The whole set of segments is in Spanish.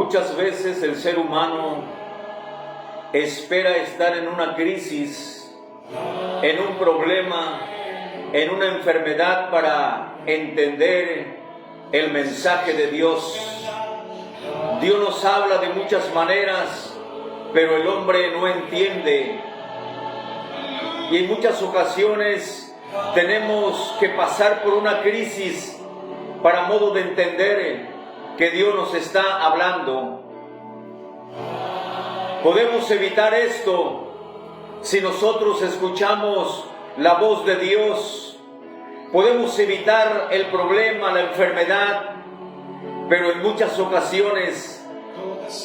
Muchas veces el ser humano espera estar en una crisis, en un problema, en una enfermedad para entender el mensaje de Dios. Dios nos habla de muchas maneras, pero el hombre no entiende. Y en muchas ocasiones tenemos que pasar por una crisis para modo de entender que Dios nos está hablando. Podemos evitar esto si nosotros escuchamos la voz de Dios. Podemos evitar el problema, la enfermedad, pero en muchas ocasiones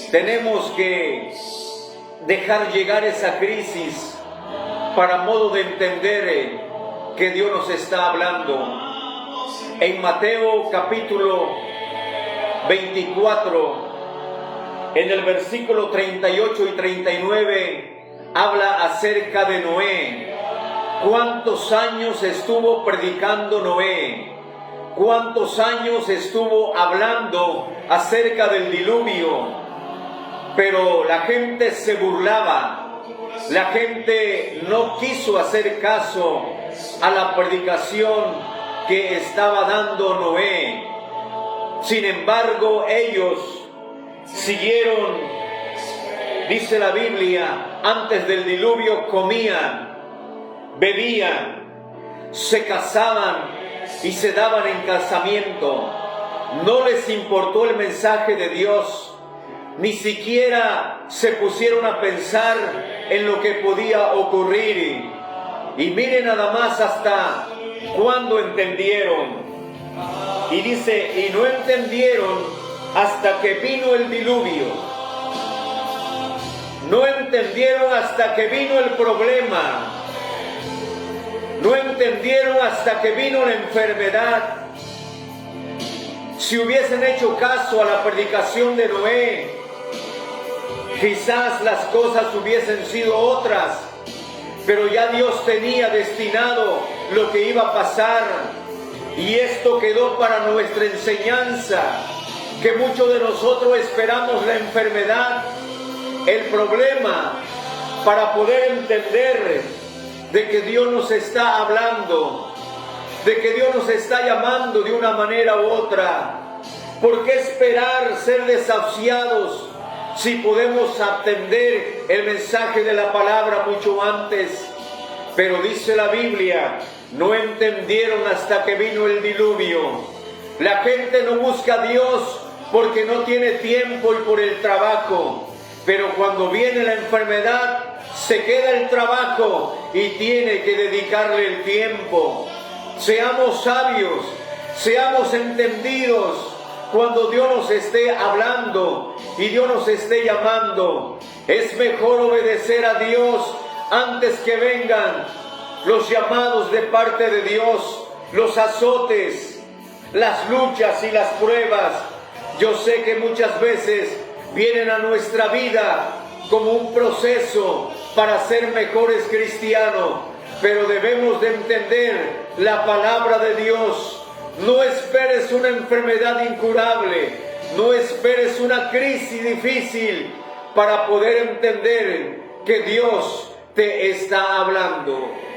tenemos que dejar llegar esa crisis para modo de entender que Dios nos está hablando. En Mateo capítulo 24, en el versículo 38 y 39, habla acerca de Noé. ¿Cuántos años estuvo predicando Noé? ¿Cuántos años estuvo hablando acerca del diluvio? Pero la gente se burlaba. La gente no quiso hacer caso a la predicación que estaba dando Noé. Sin embargo, ellos siguieron, dice la Biblia, antes del diluvio comían, bebían, se casaban y se daban en casamiento. No les importó el mensaje de Dios, ni siquiera se pusieron a pensar en lo que podía ocurrir. Y miren nada más hasta cuándo entendieron. Y dice, y no entendieron hasta que vino el diluvio. No entendieron hasta que vino el problema. No entendieron hasta que vino la enfermedad. Si hubiesen hecho caso a la predicación de Noé, quizás las cosas hubiesen sido otras, pero ya Dios tenía destinado lo que iba a pasar. Y esto quedó para nuestra enseñanza, que muchos de nosotros esperamos la enfermedad, el problema, para poder entender de que Dios nos está hablando, de que Dios nos está llamando de una manera u otra. ¿Por qué esperar ser desahuciados si podemos atender el mensaje de la palabra mucho antes? Pero dice la Biblia, no entendieron hasta que vino el diluvio. La gente no busca a Dios porque no tiene tiempo y por el trabajo. Pero cuando viene la enfermedad, se queda el trabajo y tiene que dedicarle el tiempo. Seamos sabios, seamos entendidos cuando Dios nos esté hablando y Dios nos esté llamando. Es mejor obedecer a Dios antes que vengan los llamados de parte de Dios, los azotes, las luchas y las pruebas. Yo sé que muchas veces vienen a nuestra vida como un proceso para ser mejores cristianos, pero debemos de entender la palabra de Dios. No esperes una enfermedad incurable, no esperes una crisis difícil para poder entender que Dios te está hablando.